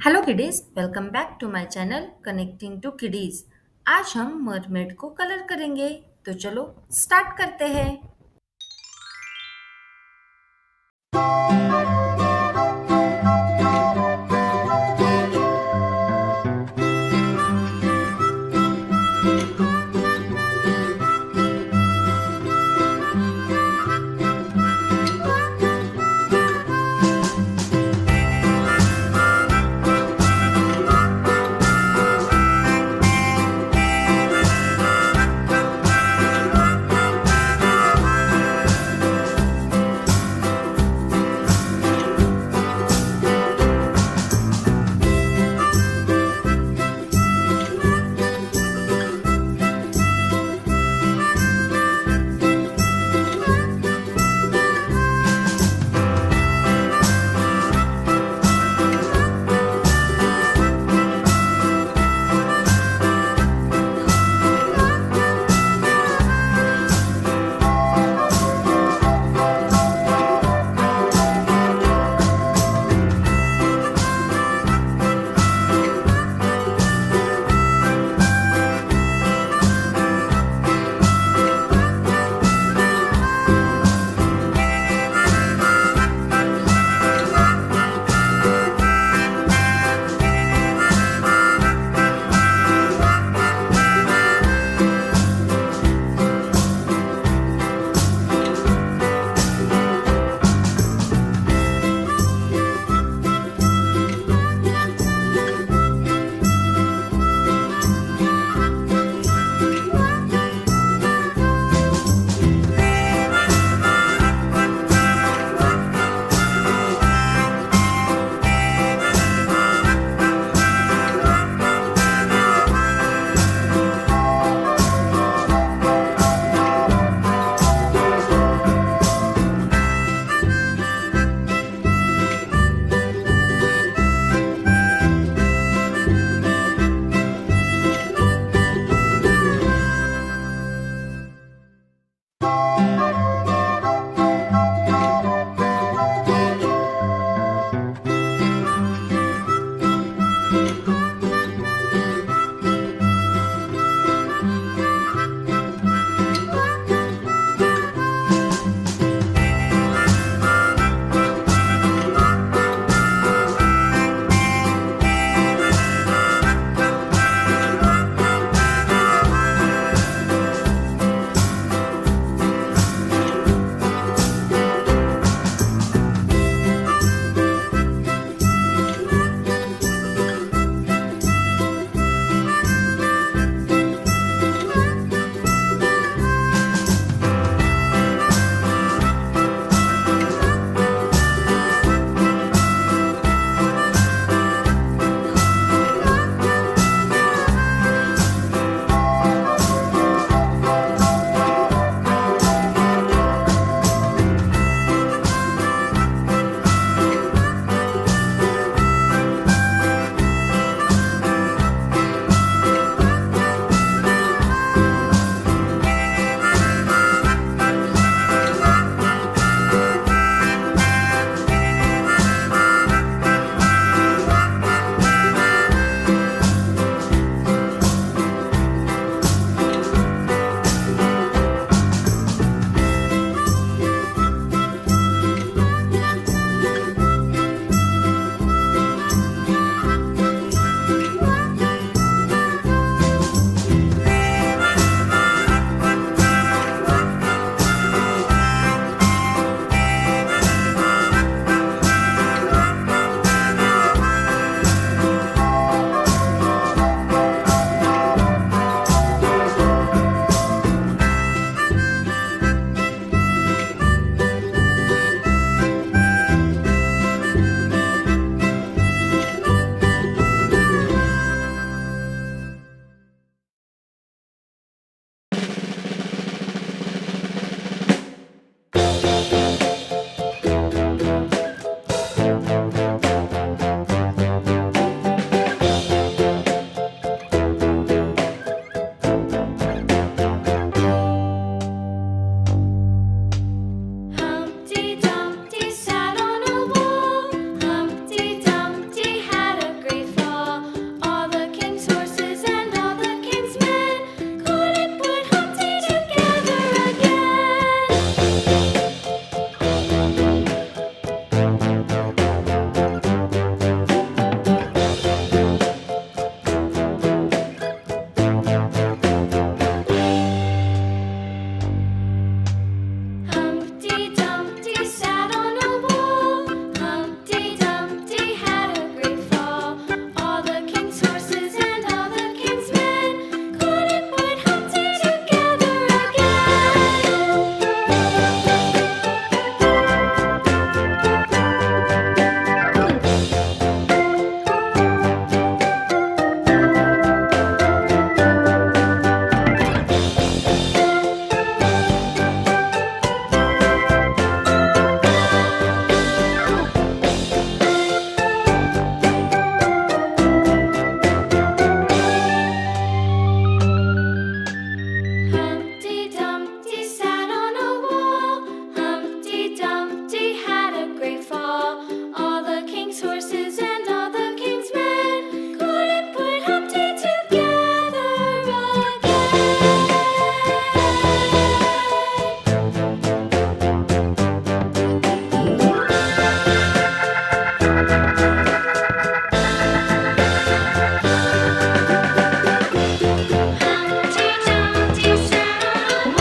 Hello kiddies, welcome back to my channel connecting to kiddies. आज हम mermaid को colour करेंगे। तो चलो स्टार्ट करते हैं। king's horses and all the king's men couldn't put Humpty together again. Humpty Dumpty sat on a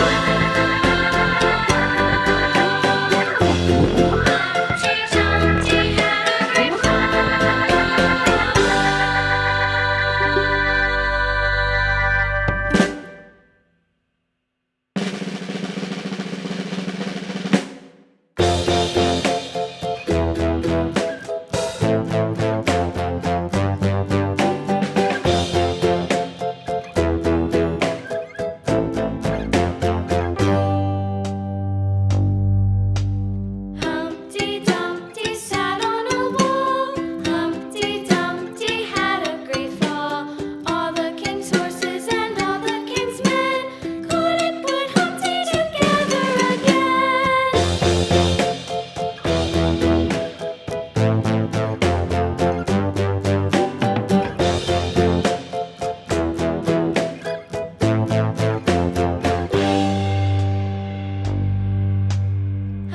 Humpty Dumpty had a great Humpty Dumpty sat on a wall. Humpty Dumpty had a great fall. All the king's horses and all the king's men couldn't put Humpty together again.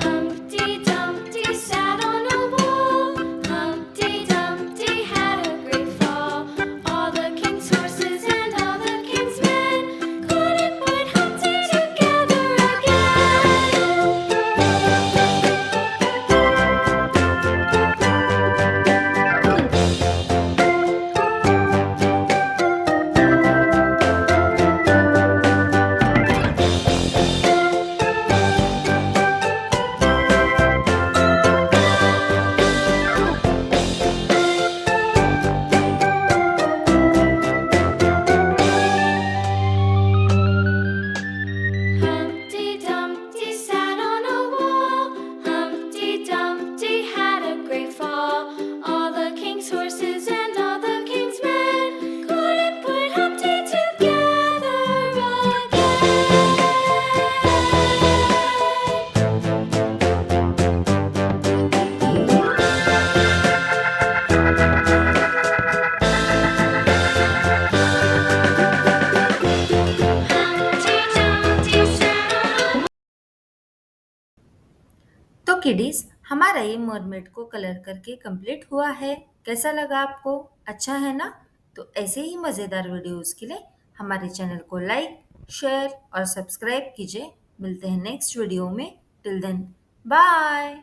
Humpty Dumpty sat on a wall. Humpty Dumpty had a great fall. All the king's horses and all the king's men couldn't put Humpty together Humpty Dumpty sat on a wall. Humpty Dumpty had a great fall. All the king's horses and all the king's men couldn't put Humpty together again. Humpty Dumpty sat on a तो kiddies, हमारा ये mermaid को colour करके complete हुआ है। कैसा लगा आपको? अच्छा है ना? तो ऐसे ही मज़ेदार वीडियोस के लिए हमारे चैनल को लाइक, शेयर और सब्सक्राइब कीजिए। मिलते हैं नेक्स्ट वीडियो में। Till then, bye.